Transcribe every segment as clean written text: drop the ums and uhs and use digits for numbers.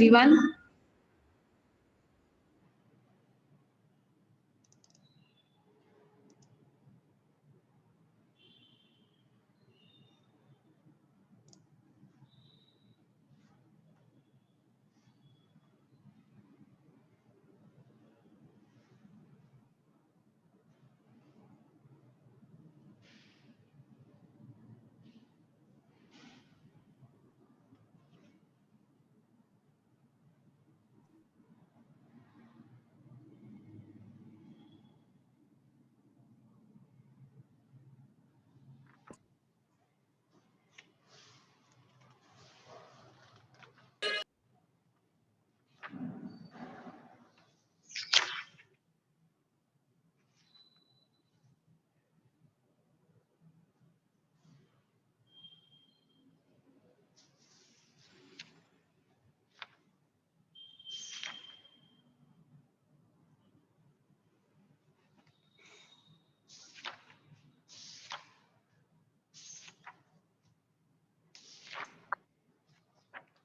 everyone.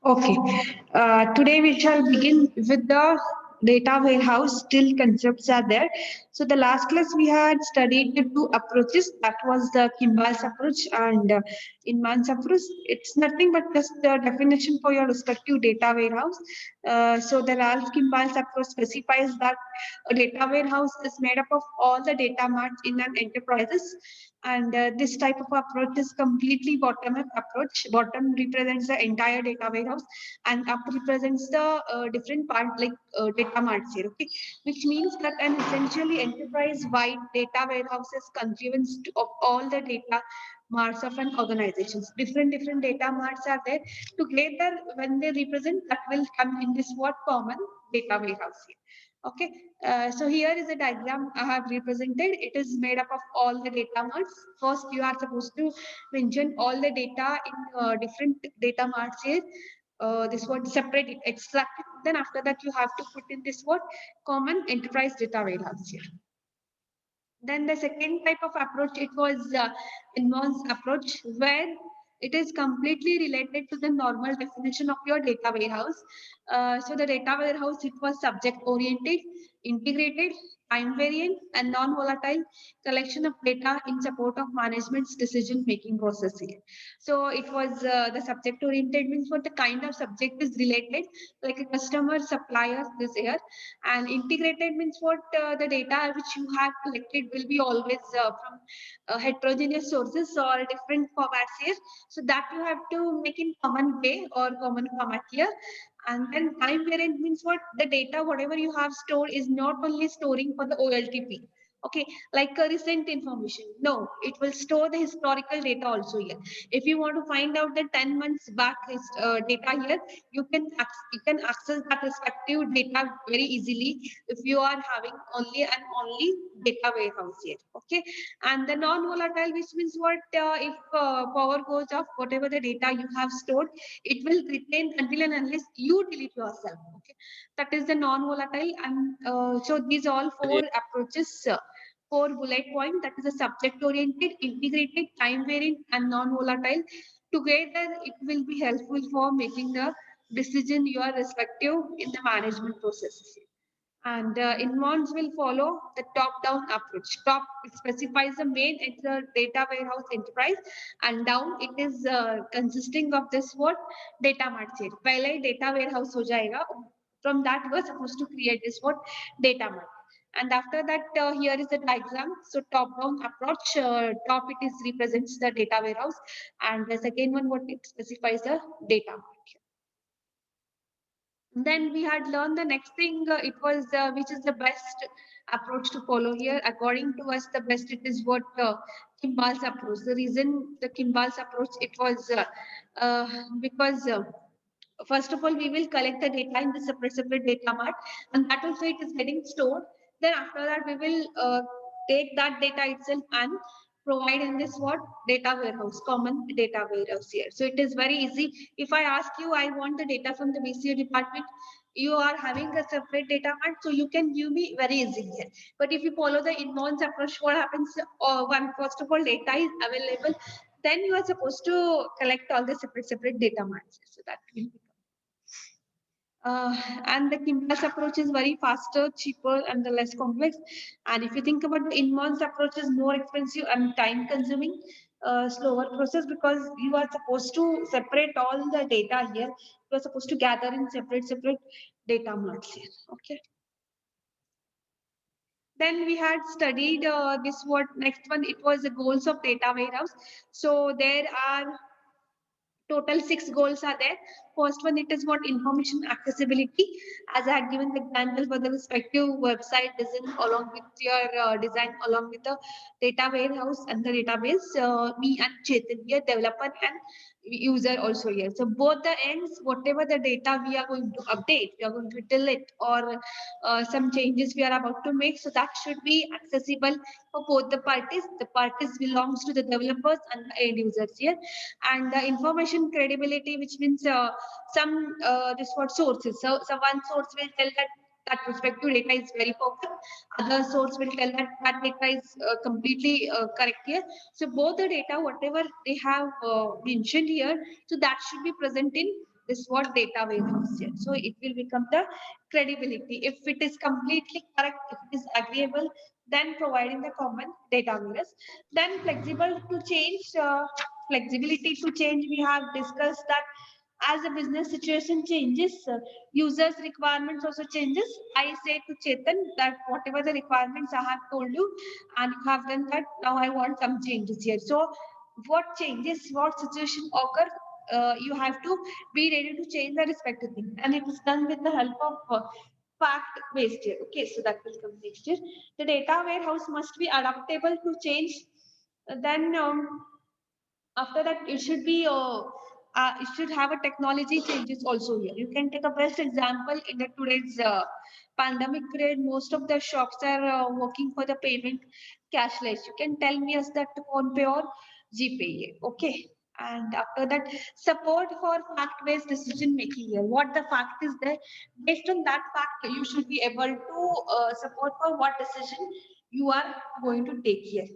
Okay, today we shall begin with the data warehouse. Still concepts are there. So the last class we had studied the two approaches. That was the Kimball's approach and Inman's approach. It's nothing but just the definition for your respective data warehouse. So the Ralph Kimball's approach specifies that a data warehouse is made up of all the data marts in an enterprises. And this type of approach is completely bottom-up approach. Bottom represents the entire data warehouse, and up represents the different part like data marts here. Okay, which means that an essentially enterprise-wide data warehouse is confluence of all the data marts of an organization. Different data marts are there together. When they represent, that will come in this what common data warehouse here. Okay, so here is a diagram I have represented. It is made up of all the data marts. First, you are supposed to mention all the data in different data marts here. This one separate it, extract it. Then after that, you have to put in this what common enterprise data warehouse here. Then the second type of approach, it was advanced approach, where it is completely related to the normal definition of your data warehouse. So the data warehouse, it was subject oriented, integrated, time variant, and non-volatile collection of data in support of management's decision making process here. So it was the subject oriented means what the kind of subject is related, like a customer, supplier, this here, and integrated means what the data which you have collected will be always from heterogeneous sources or different formats here. So that you have to make in common way or common format here. And then time variant means what the data, whatever you have stored, is not only storing for the OLTP. Okay, like a recent information. No, it will store the historical data also here. If you want to find out the 10 months back data here, you can access that respective data very easily if you are having only data warehouse here. Okay, and the non-volatile, which means what if power goes off, whatever the data you have stored, it will retain until and unless you delete yourself. Okay, that is the non-volatile. And so these all four approaches. Four bullet point, that is a subject oriented, integrated, time variant, and non-volatile. Together, it will be helpful for making the decision you are respective in the management process. And Inmons will follow the top-down approach. Top, it specifies the main data warehouse enterprise, and down it is consisting of this what data mart से. पहले data warehouse हो जाएगा. From that we are supposed to create this what data mart. And after that, here is the diagram. So top-down approach, top it is represents the data warehouse, and the second one what it specifies the data mart. Then we had learned the next thing. It was which is the best approach to follow here. According to us, the best it is what Kimball's approach. The reason the Kimball's approach, it was because. First of all, we will collect the data in the separate data mart, and that also it is getting stored. Then after that, we will take that data itself and provide in this what data warehouse, common data warehouse here. So it is very easy. If I ask you, I want the data from the VCA department, you are having a separate data mart, so you can give me very easily here. But if you follow the inbound approach, what happens? One first of all, data is available. Then you are supposed to collect all the separate data marts. So that will be And the Kimball's approach is very faster, cheaper, and the less complex. And if you think about the Inmon's approach is more expensive and time consuming, slower process because you are supposed to separate all the data here. You are supposed to gather in separate data marts here. Okay. Then we had studied this what next one, it was the goals of data warehouse. So there are total 6 goals are there. First one, it is what information accessibility. As I had given the example for the respective website design along with your design along with the data warehouse and the database. Me and Chetan, we are developer and user also here. So both the ends, whatever the data we are going to update, we are going to delete or some changes we are about to make. So that should be accessible for both the parties. The parties belongs to the developers and the end users here. And the information credibility, which means some this what sources. So one source will tell that that respective data is very perfect. Other source will tell that that data is completely correct here. So both the data, whatever they have mentioned here, so that should be present in this what data warehouse here. So it will become the credibility. If it is completely correct, if it is agreeable, then providing the common data warehouse. Then flexible to change. Flexibility to change, we have discussed that as the business situation changes, users requirements also changes. I say to Chetan that whatever the requirements I have told you and you have done that, now I want some changes here. So what changes, what situation occur, you have to be ready to change the respective thing, and it is done with the help of fact based here. Okay, so that will come next year. The data warehouse must be adaptable to change. Then after that it should be it should have a technology changes also here. You can take a best example in the today's pandemic period. Most of the shops are working for the payment cashless. You can tell me as that phone pay or gpay here. Okay. And after that, support for fact-based decision making here. What the fact is there, based on that fact you should be able to support for what decision you are going to take here.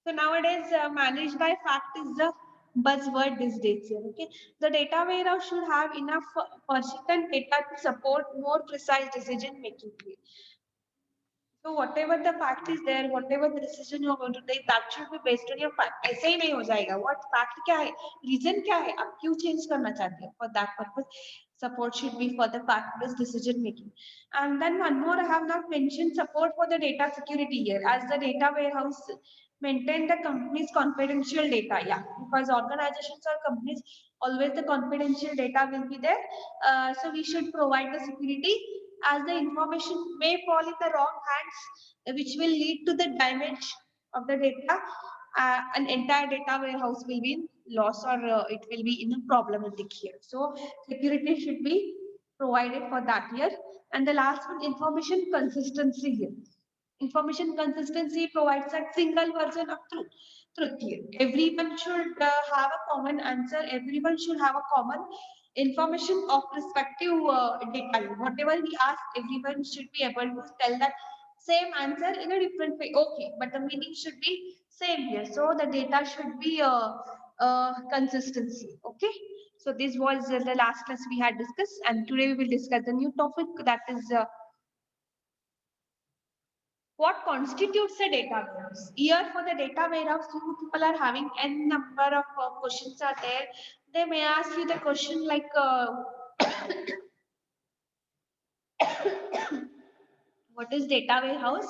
So nowadays, managed by fact is the buzzword these days here. Okay, the data warehouse should have enough persistent data to support more precise decision making. So whatever the fact is there, whatever the decision you are going to take, that should be based on your fact. ऐसे ही नहीं हो जाएगा. What fact क्या है? Reason क्या है? आप क्यों change करना चाहते हो? For that purpose, support should be for the fact-based decision making. And then one more, I have not mentioned support for the data security here, as the data warehouse maintain the company's confidential data. Yeah, because organizations or companies always the confidential data will be there. So we should provide the security as the information may fall in the wrong hands, which will lead to the damage of the data. An entire data warehouse will be in loss or it will be in a problematic here. So security should be provided for that here. And the last one, information consistency here. Information consistency provides a single version of truth here. Everyone should have a common answer. Everyone should have a common information of respective data. Whatever we ask, everyone should be able to tell that same answer in a different way. Okay, but the meaning should be same here. So the data should be consistency. Okay. So this was the last class we had discussed, and today we will discuss the new topic, that is what constitutes a data warehouse. Here for the data warehouse, you people are having n number of questions are there. They may ask you the question like what is data warehouse?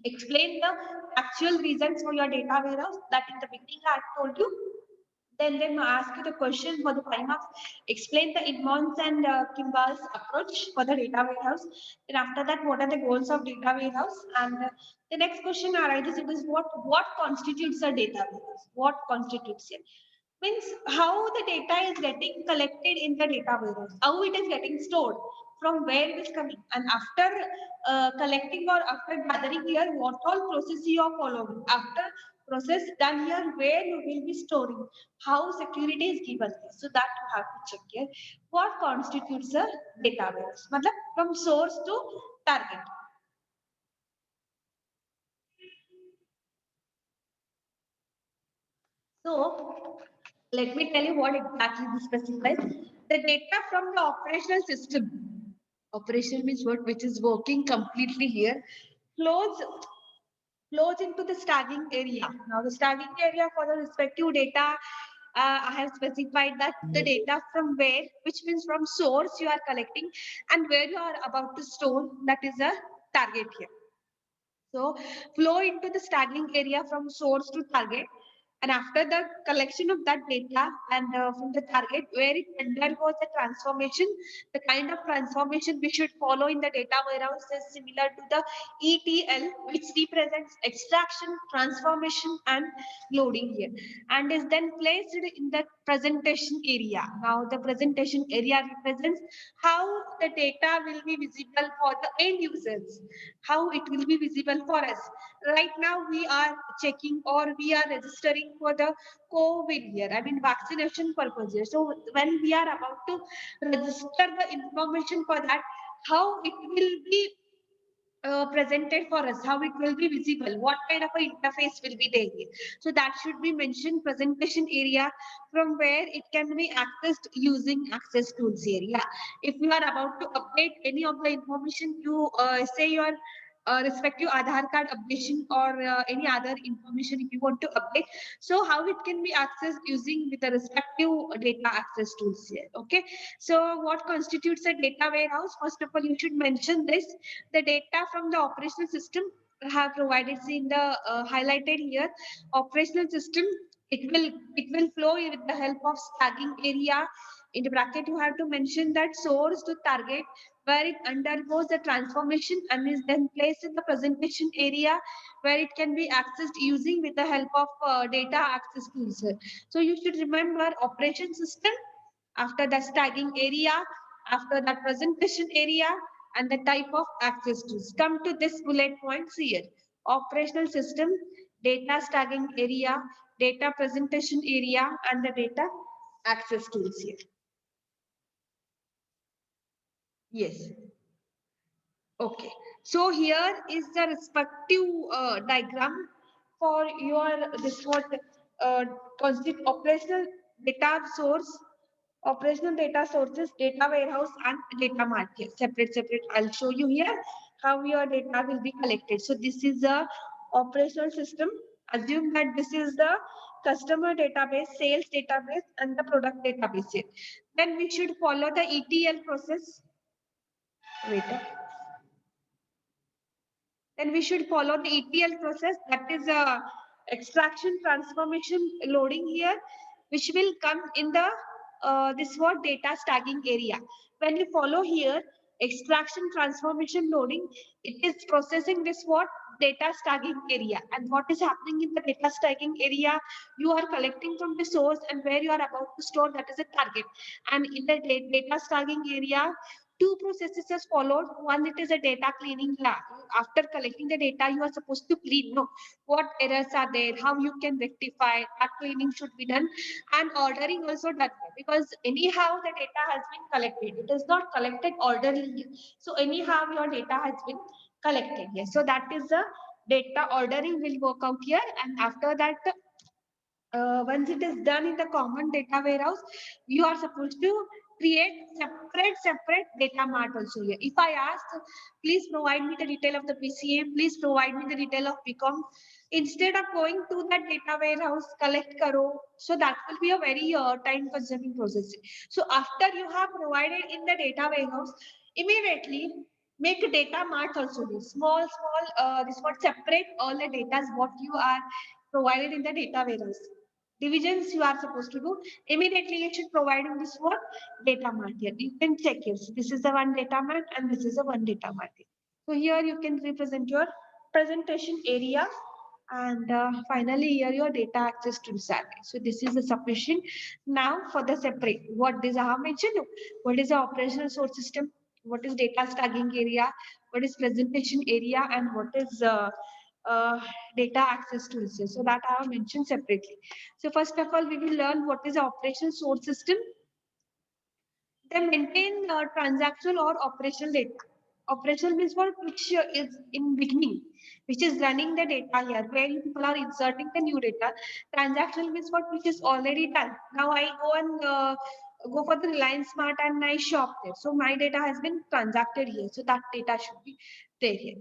Explain the actual reasons for your data warehouse. That in the beginning I told you. Then they may ask you the question for the 5 marks. Explain the Edmonds and Kimball's approach for the data warehouse. Then after that, what are the goals of data warehouse? And the next question arises, it is what constitutes a data warehouse? What constitutes it? Means how the data is getting collected in the data warehouse, how it is getting stored, from where it is coming, and after collecting or after gathering here, what all process you are following. After process done here, where you will be storing, how security is given here. So that you have to check here. What constitutes a data warehouse? Matlab from source to target. So Let me tell you what exactly this specifies. The data from the operational system, operational means what, which is working completely here, flows into the staging area. Now the staging area for the respective data, I have specified that the data from where, which means from source you are collecting, and where you are about to store, that is a target here. So flow into the staging area from source to target. And after the collection of that data and from the target where it undergoes the transformation, the kind of transformation we should follow in the data warehouse is similar to the ETL, which represents extraction, transformation, and loading here, and is then placed in the presentation area. Now, the presentation area represents how the data will be visible for the end users, how it will be visible for us. Right now, we are checking or we are registering for the COVID here, I mean vaccination purpose here. So when we are about to register the information for that, how it will be presented for us, how it will be visible, what kind of an interface will be there here. So that should be mentioned presentation area from where it can be accessed using access tools here. Yeah, if you are about to update any of the information, you say your respective Aadhaar card updation or any other information if you want to update. So how it can be accessed using with the respective data access tools here. Okay. So what constitutes a data warehouse? First of all, you should mention this. The data from the operational system have provided in the highlighted here. Operational system, it will flow with the help of staging area. In the bracket, you have to mention that source to target, where it undergoes the transformation and is then placed in the presentation area where it can be accessed using with the help of data access tools. So you should remember operation system, after the staging area, after that presentation area, and the type of access tools. Come to this bullet points here. Operational system, data staging area, data presentation area, and the data access tools here. Yes. Okay. So here is the respective diagram for your this what constitute operational data source, operational data sources, data warehouse, and data market. Separate. I'll show you here how your data will be collected. So this is a operational system. Assume that this is the customer database, sales database, and the product database here. Then we should follow the ETL process. Wait. Then we should follow the ETL process, that is extraction, transformation, loading here, which will come in the this what data staging area. When you follow here extraction, transformation, loading, it is processing this what data staging area. And what is happening in the data staging area, you are collecting from the source and where you are about to store, that is a target. And in the data staging area, two processes is followed. One, it is a data cleaning lab. After collecting the data, you are supposed to clean, no, what errors are there, how you can rectify, that cleaning should be done, and ordering also done there. Because anyhow the data has been collected, it is not collected orderly. So anyhow your data has been collected. Yes, so that is the data ordering will work out here. And after that, once it is done in the common data warehouse, you are supposed to create separate data mart also here. If I ask, please provide me the detail of the PCA, please provide me the detail of PCOM, instead of going to that data warehouse, collect karo, so that will be a very time consuming process. So after you have provided in the data warehouse, immediately make a data mart also here. Small, this what separate all the data what you are provided in the data warehouse. Divisions you are supposed to do. Immediately you should provide in this what data mart here. You can check it. This is the one data mart and this is the one data mart. So here you can represent your presentation area, and finally here your data access to survey. So this is the sufficient. Now for the separate, what this I have mentioned, what is the operational source system, what is data staging area, what is presentation area, and what is uh, data access to resources. So that I have mentioned separately. So first of all, we will learn what is the operational source system. They maintain transactional or operational data. Operational means what? Which is in beginning, which is running the data here, where you people are inserting the new data. Transactional means what? Which is already done. Now I go and go for the Reliance Smart and I shop there. So my data has been transacted here. So that data should be there here.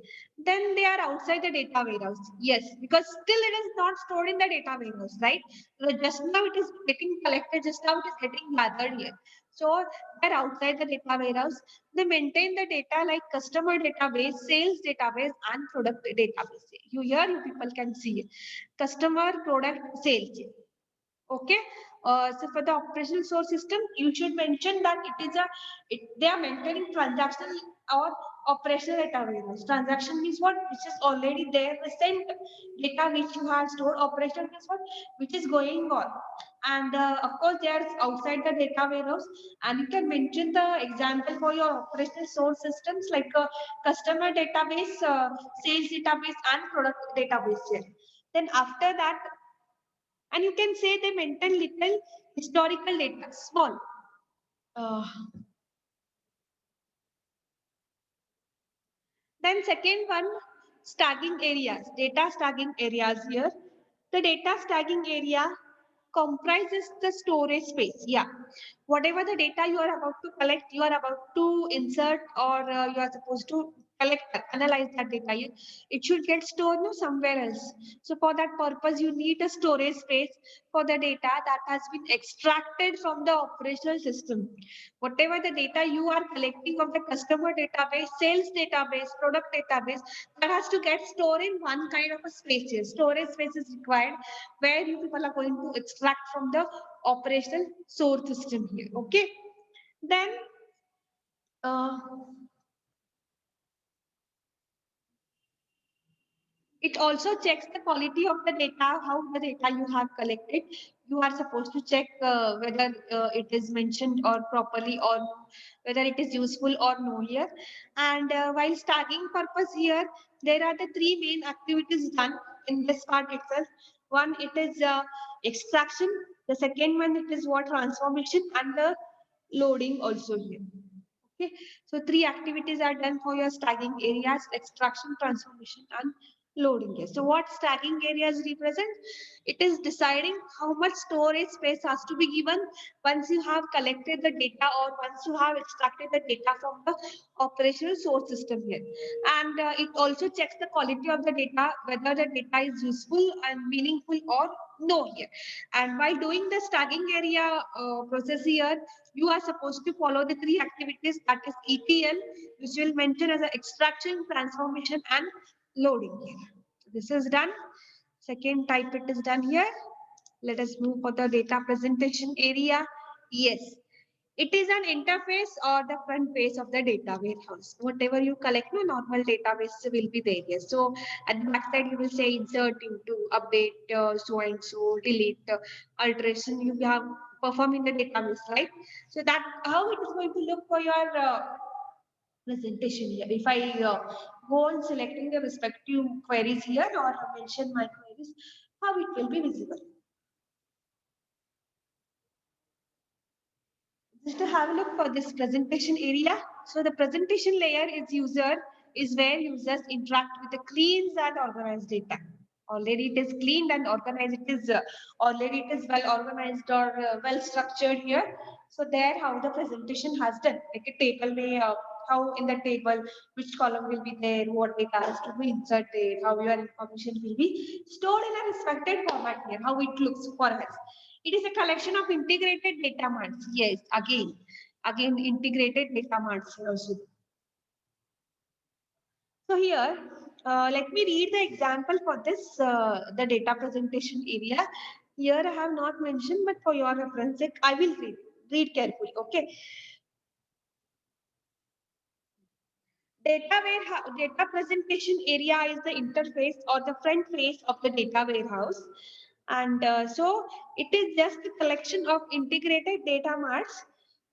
Then they are outside the data warehouse. Yes, because still it is not stored in the data warehouse, right? So just now it is getting collected, just now it is getting gathered here. So they're outside the data warehouse. They maintain the data like customer database, sales database, and product database. You people can see it. Customer, product, sales. Okay. So for the operational source system, you should mention that they are maintaining transactional or operational data warehouse. Transaction means what? Which is already there, recent data which you have stored. Operation means what? Which is going on. And of course, they are outside the data warehouse. And you can mention the example for your operational source systems like customer database, sales database, and product database here. Then after that, and you can say they maintain little historical data, small. Uh, then second one, staging areas, data staging areas here. The data staging area comprises the storage space. Yeah, whatever the data you are about to collect, you are about to insert, or you are supposed to collect, analyze that data. It should get stored no, somewhere else. So for that purpose, you need a storage space for the data that has been extracted from the operational system. Whatever the data you are collecting of the customer database, sales database, product database, that has to get stored in one kind of a space here. Storage space is required where you people are going to extract from the operational source system here. Okay. Then uh, it also checks the quality of the data, how the data you have collected. You are supposed to check whether it is mentioned or properly, or whether it is useful or no here. And while tagging purpose here, there are the three main activities done in this part itself. One, it is extraction. The second one, it is what transformation, and the loading also here. Okay, so three activities are done for your stacking areas: extraction, transformation, and loading here. So what stacking areas represent? It is deciding how much storage space has to be given once you have collected the data, or once you have extracted the data from the operational source system here. And it also checks the quality of the data, whether the data is useful and meaningful or no here. And while doing the stacking area process here, you are supposed to follow the three activities, that is ETL, which will mention as a extraction, transformation, and loading here. This is done. Second type it is done here. Let us move for the data presentation area. Yes, it is an interface or the front page of the data warehouse. Whatever you collect, no normal database will be there. Yes. So at the back side, you will say insert into, update, so and so, delete, alteration you have perform in the database, right? So that how it is going to look for your presentation here. If I go on selecting the respective queries here or mention my queries, how it will be visible. Just to have a look for this presentation area. So the presentation layer is where users interact with the clean and organized data. Already it is cleaned and organized. It is already it is well organized or well structured here. So there, how the presentation has done, like a table may how in the table which column will be there, what data has to be inserted, how your information will be stored in a respected format here, how it looks for us. It is a collection of integrated data marts. Yes, again integrated data marts also. So here, let me read the example for this, the data presentation area. Here I have not mentioned, but for your reference sake, I will read carefully. Okay. Data presentation area is the interface or the front face of the data warehouse. And so it is just a collection of integrated data marts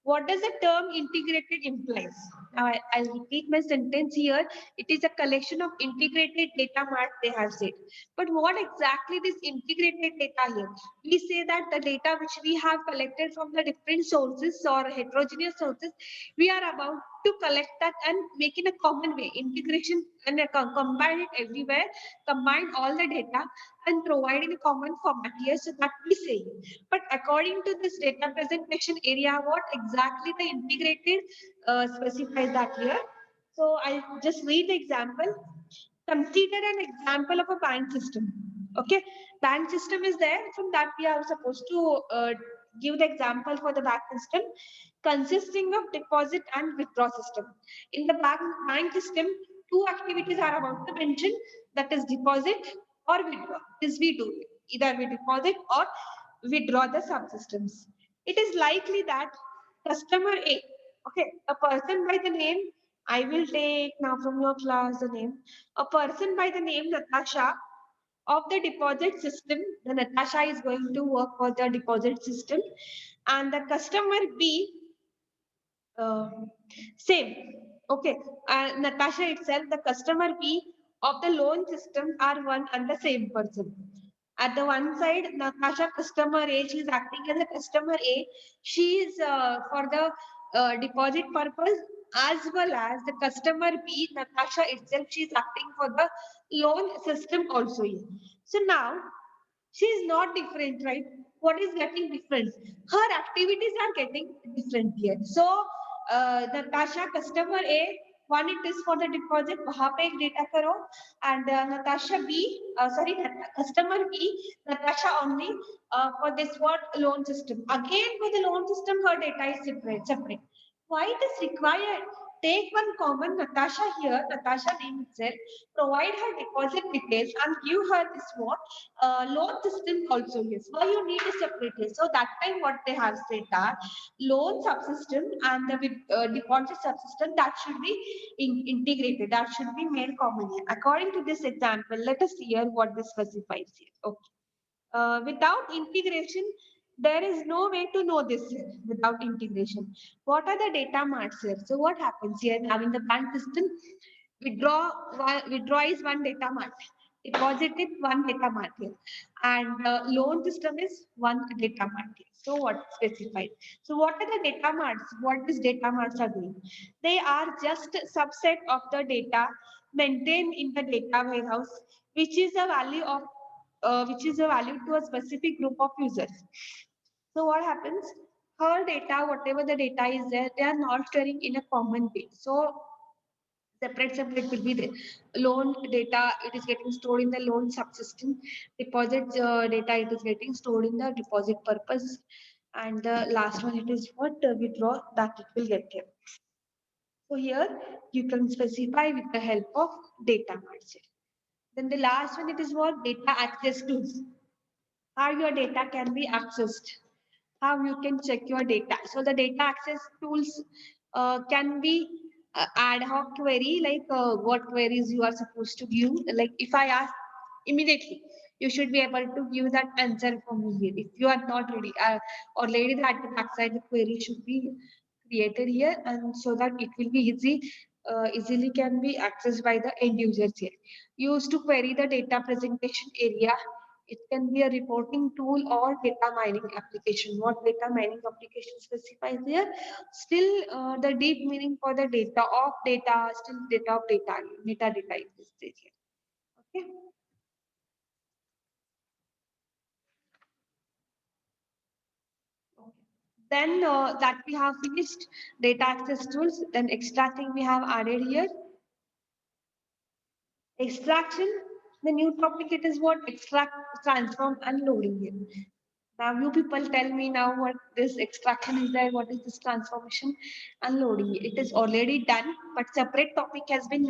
What does the term integrated implies? Now, I'll repeat my sentence here. It is a collection of integrated data marts, they have said. But what exactly this integrated data here? We say that the data which we have collected from the different sources or heterogeneous sources, we are about to collect that and make in a common way, integration, and combine it everywhere, combine all the data and provide in a common format here. So that we say. But according to this data presentation area, what exactly the integrated specifies that here. So I just read the example. Consider an example of a bank system. Okay, bank system is there. From that we are supposed to give the example for the bank system consisting of deposit and withdraw system. In the bank system, two activities are about to mention, that is deposit or withdraw. This we do. Either we deposit or withdraw the subsystems. It is likely that customer A, okay, a person by the name, I will take now from your class the name, a person by the name Natasha of the deposit system, the Natasha is going to work for the deposit system, and the customer B, uh, same. Okay, Natasha itself, the customer B of the loan system are one and the same person. At the one side, Natasha customer A, she is acting as a customer A. She is for the deposit purpose, as well as the customer B, Natasha itself, she is acting for the loan system also. So now she is not different, right? What is getting different? Her activities are getting different here. So Natasha customer A, one it is for the deposit, वहाँ पे एक data करो, and Natasha B, sorry, customer B, Natasha only for this what loan system. Again for the loan system, her data is separate. Why it is required? Take one common Natasha here, Natasha name itself, provide her deposit details and give her this what loan system also. Yes, why you need to separate it? So that time what they have said that loan subsystem and the deposit subsystem that should be integrated, that should be made common here. According to this example, let us hear what this specifies here. Okay. Without integration, there is no way to know this here without integration. What are the data marts here? So what happens here? Now in the bank system, withdraw withdraw is one data mart, deposit is one data mart here, and loan system is one data mart here. So what specified? So what are the data marts? What these data marts are doing? They are just subset of the data maintained in the data warehouse, which is a value of which is a value to a specific group of users. So what happens? Her data, whatever the data is there, they are not storing in a common way. So separate will be the loan data, it is getting stored in the loan subsystem. Deposit data, it is getting stored in the deposit purpose. And the last one, it is what withdraw that it will get here. So here you can specify with the help of data marts. Then the last one, it is what data access tools. How your data can be accessed, how you can check your data. So the data access tools can be ad hoc query, like what queries you are supposed to give. Like if I ask immediately, you should be able to give that answer for me here. If you are not ready, or lady at the backside, the query should be created here, and so that it will be easily can be accessed by the end users here. Used to query the data presentation area. It can be a reporting tool or data mining application. What data mining application specifies here? Still, the deep meaning for the data of data, still data of data, metadata is this stage here. Okay. Then that we have finished data access tools. Then extracting we have added here. Extraction, the new topic it is what extract, transform, and loading here. Now you people tell me now what this extraction is there, what is this transformation and loading. It is already done, but separate topic has been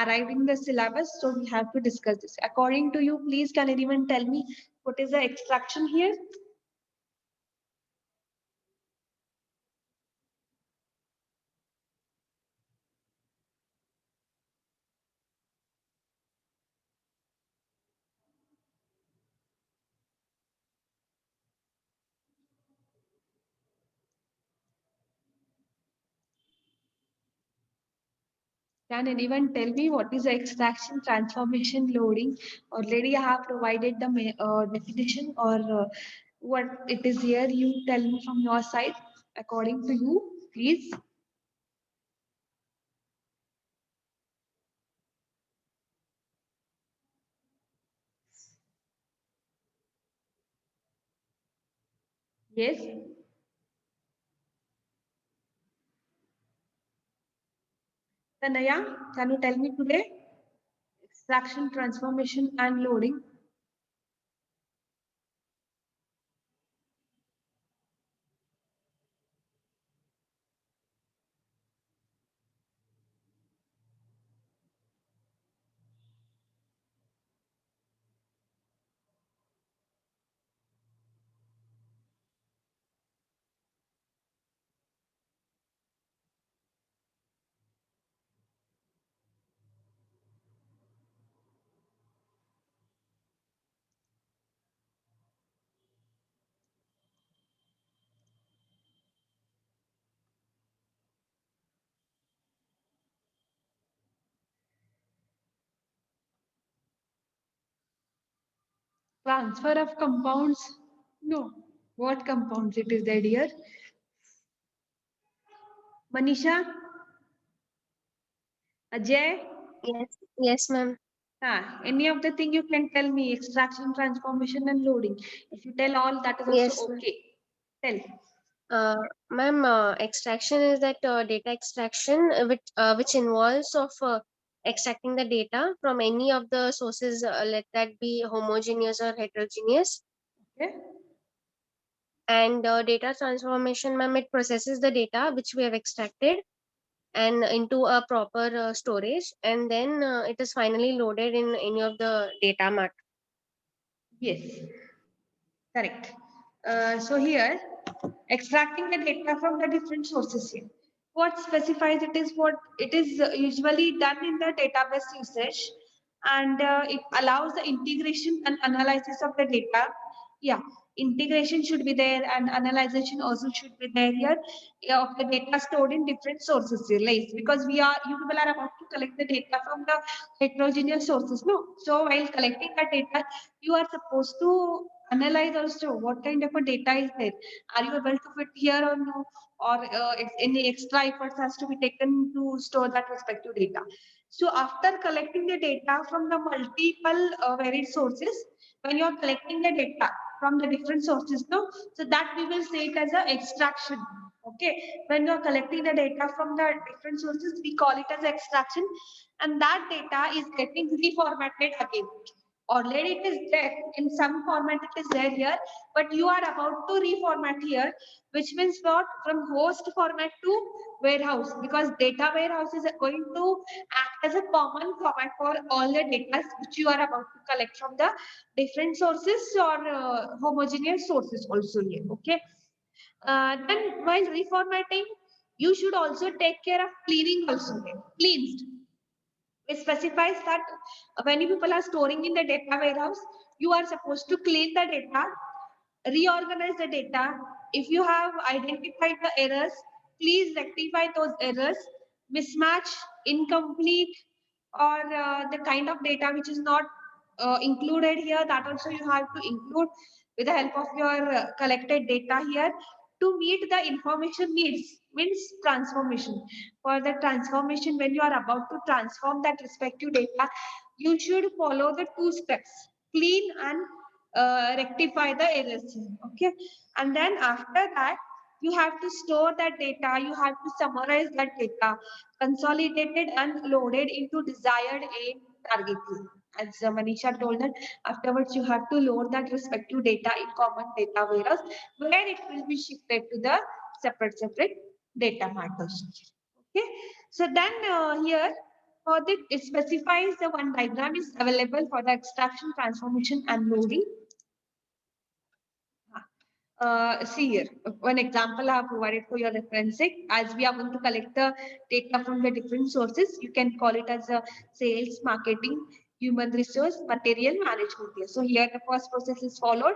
arrived in the syllabus, so we have to discuss this. According to you, please can anyone tell me what is the extraction here? Can anyone tell me what is the extraction, transformation, loading? Already I have provided the definition, or what it is here. You tell me from your side, according to you, please. Yes. Tanaya, can you tell me today? Extraction, transformation, and loading. Transfer of compounds. No. What compounds it is there, dear? Manisha? Ajay? Yes, ma'am. Any of the thing you can tell me, extraction, transformation, and loading. If you tell all, that is also Yes, ma'am. okay. Tell. Ma'am, extraction is that data extraction which involves of extracting the data from any of the sources, let that be homogeneous or heterogeneous. Okay. And data transformation, ma'am, it processes the data which we have extracted and into a proper storage, and then it is finally loaded in any of the data mart. Yes. Correct. So here, extracting the data from the different sources here. What specifies it is what it is usually done in the database usage, and it allows the integration and analysis of the data. Yeah, integration should be there, and analyzation also should be there here, yeah, of the data stored in different sources here, like, because you people are about to collect the data from the heterogeneous sources, no? So while collecting the data, you are supposed to analyze also what kind of a data is there. Are you able to fit here or no? Or any extra efforts has to be taken to store that respective data. So after collecting the data from the multiple varied sources, when you are collecting the data from the different sources, no, so that we will say it as a extraction. Okay, when you are collecting the data from the different sources, we call it as extraction, and that data is getting reformatted again. Already it is there in some format, it is there here, but you are about to reformat here, which means what, from host format to warehouse, because data warehouse is going to act as a common format for all the data which you are about to collect from the different sources or homogeneous sources also here. Okay. Then while reformatting, you should also take care of cleaning also here. Cleansed, it specifies that when you people are storing in the data warehouse, you are supposed to clean the data, reorganize the data. If you have identified the errors, please rectify those errors. Mismatch, incomplete, or the kind of data which is not included here, that also you have to include with the help of your collected data here to meet the information needs, means transformation. For the transformation, when you are about to transform that respective data, you should follow the two steps: clean and rectify the errors. Okay, and then after that, you have to store that data, you have to summarize that data, consolidated and loaded into desired aim target view. As Manisha told that afterwards you have to load that respective data in common data warehouse, where it will be shifted to the separate data matters. Okay, so then here for the, it specifies the one diagram is available for the extraction, transformation, and loading. See here, one example I have provided for your referencing. As we are going to collect the data from the different sources, you can call it as a sales, marketing, human resource, material management here. So here the first process is followed.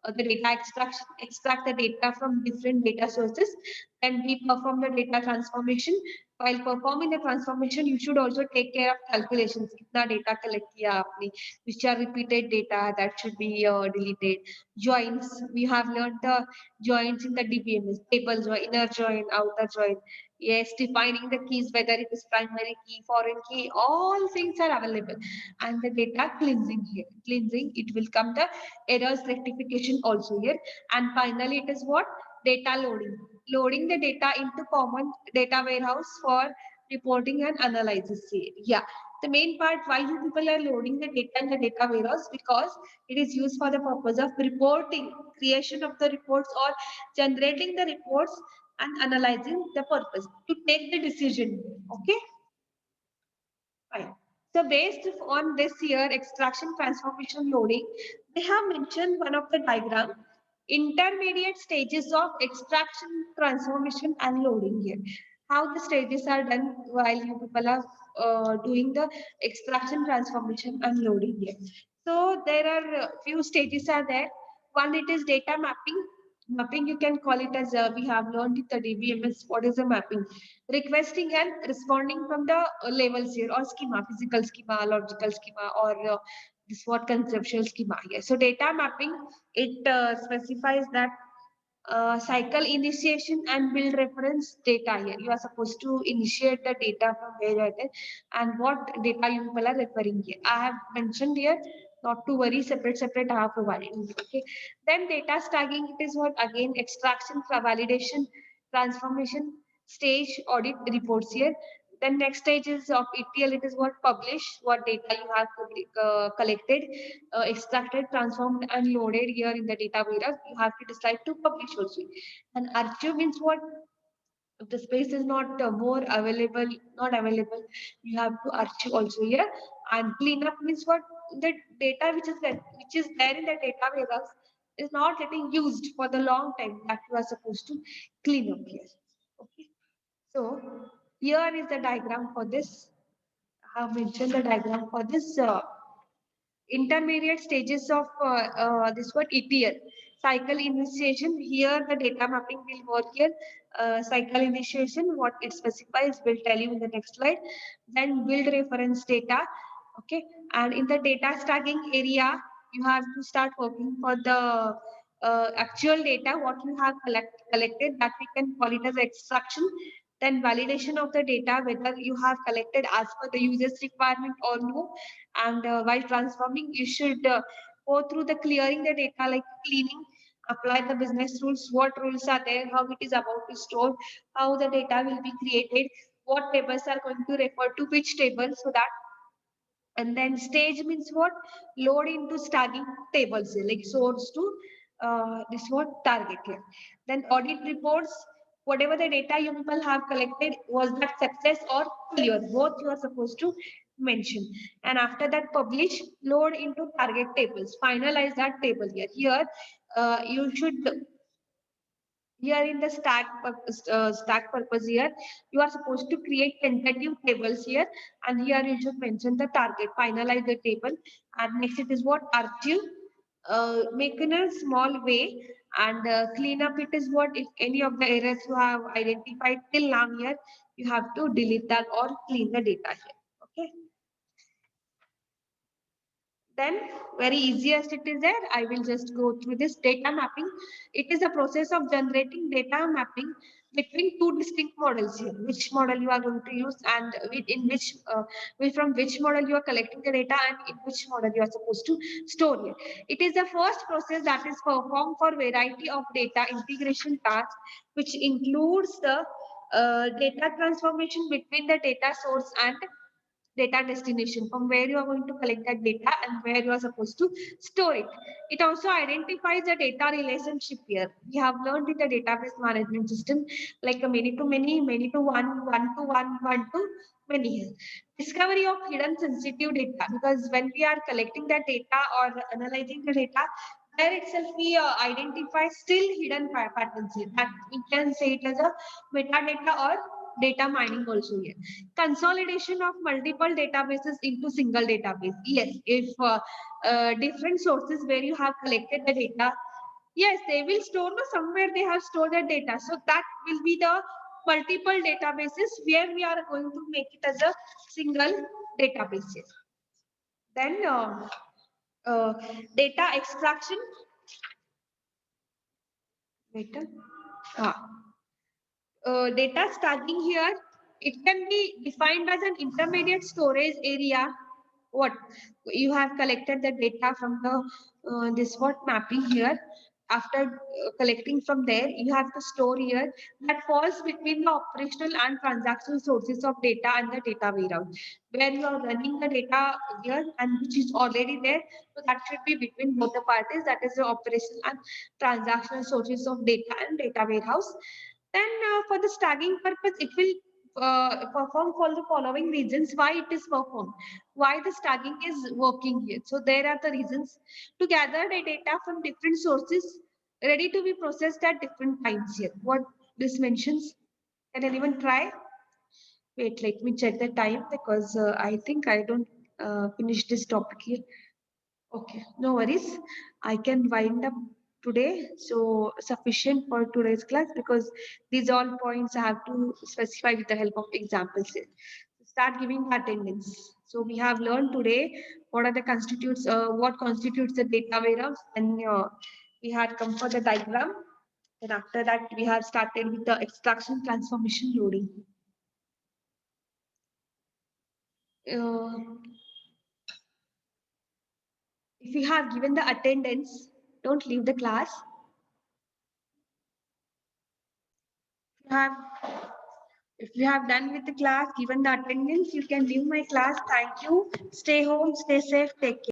The data extraction, extract the data from different data sources, then we perform the data transformation while performing the transformation, you should also take care of calculations. Kitna data collect kiya aapne, which are repeated data that should be deleted. Joins, we have learned the joins in the DBMS, table join, inner join, outer join. Yes, defining the keys, whether it is primary key, foreign key, all things are available. And the data cleansing here. Cleansing, it will come the errors rectification also here. And finally, it is what? Data loading. Loading the data into common data warehouse for reporting and analysis here. Yeah. The main part why you people are loading the data in the data warehouse, because it is used for the purpose of reporting, creation of the reports, or generating the reports and analyzing the purpose to take the decision. Okay, fine. So based on this here extraction transformation loading, they have mentioned one of the diagram, intermediate stages of extraction transformation and loading here. How the stages are done while you people are doing the extraction transformation and loading here. So there are few stages are there. One, it is data mapping. Mapping, you can call it as we have learned in the DBMS. What is the mapping? Requesting and responding from the levels here, or schema, physical schema, logical schema, or this what conceptual schema here. So data mapping, it specifies that cycle initiation and build reference data here. You are supposed to initiate the data from where it is and what data you people are referring here. I have mentioned here, not to worry, separate I have provided. Okay. Then data stacking, it is what? Again, extraction, validation, transformation, stage, audit reports here. Then next stage is of ETL, it is what? Publish, what data you have collected, extracted, transformed, and loaded here in the data warehouse. You have to decide to publish also. And archive means what? If the space is not more available, not available, you have to archive also here. And cleanup means what? The data which is there in the data warehouse is not getting used for the long time, that you are supposed to clean up here. Okay. So here is the diagram for this. I have mentioned the diagram for this intermediate stages of this what? ETL. Cycle initiation. Here the data mapping will work here. Cycle initiation, what it specifies, will tell you in the next slide. Then build reference data. Okay. And in the data stacking area, you have to start working for the actual data, what you have collected, that we can call it as extraction. Then validation of the data, whether you have collected as per the user's requirement or no. And while transforming, you should go through the clearing the data, like cleaning, apply the business rules, what rules are there, how it is about to store, how the data will be created, what tables are going to refer to which table, so that. And then stage means what? Load into stacking tables, like source to this what? Target here. Then audit reports, whatever the data you people have collected, was that success or failure? Both you are supposed to mention. And after that, publish, load into target tables, finalize that table here. Here, you should, here in the stack purpose here, you are supposed to create tentative tables here, and here you should mention the target, finalize the table. And next it is what? Archive, make in a small way. And clean up, it is what? If any of the errors you have identified till now here, you have to delete that or clean the data here. Okay. Then very easiest it is there. I will just go through this data mapping. It is a process of generating data mapping between two distinct models here. Which model you are going to use, and in from which model you are collecting the data, and in which model you are supposed to store it. It is the first process that is performed for variety of data integration tasks, which includes the data transformation between the data source and data destination, from where you are going to collect that data and where you are supposed to store it. It also identifies the data relationship here. We have learned in the database management system, like a many to many, many to one, one to one, one to many here. Discovery of hidden sensitive data, because when we are collecting that data or analyzing the data, there itself we identify still hidden patterns here, that we can say it as a metadata or data mining also here. Consolidation of multiple databases into single database. Yes, if different sources where you have collected the data, yes, they will store, no, somewhere they have stored the data. So that will be the multiple databases where we are going to make it as a single database. Then data extraction. Data stacking here, it can be defined as an intermediate storage area. What you have collected the data from the this what mapping here. After collecting from there, you have to store here that falls between the operational and transactional sources of data and the data warehouse, where you are running the data here and which is already there. So that should be between both the parties, that is the operational and transactional sources of data and data warehouse. Then for the stacking purpose, it will perform for the following reasons why it is performed, why the stacking is working here. So there are the reasons: to gather the data from different sources ready to be processed at different times here. What this mentions, can anyone try? Wait, let me check the time because I think I don't finish this topic here. Okay, no worries. I can wind up today. So sufficient for today's class because these all points I have to specify with the help of examples here. Start giving attendance. So we have learned today what are the constitutes, what constitutes the data warehouse, and we had come for the diagram. Then after that, we have started with the extraction, transformation, loading. Uh, if you have given the attendance, don't leave the class. Have If you have done with the class, given the attendance, you can leave my class. Thank you. Stay home, stay safe, take care.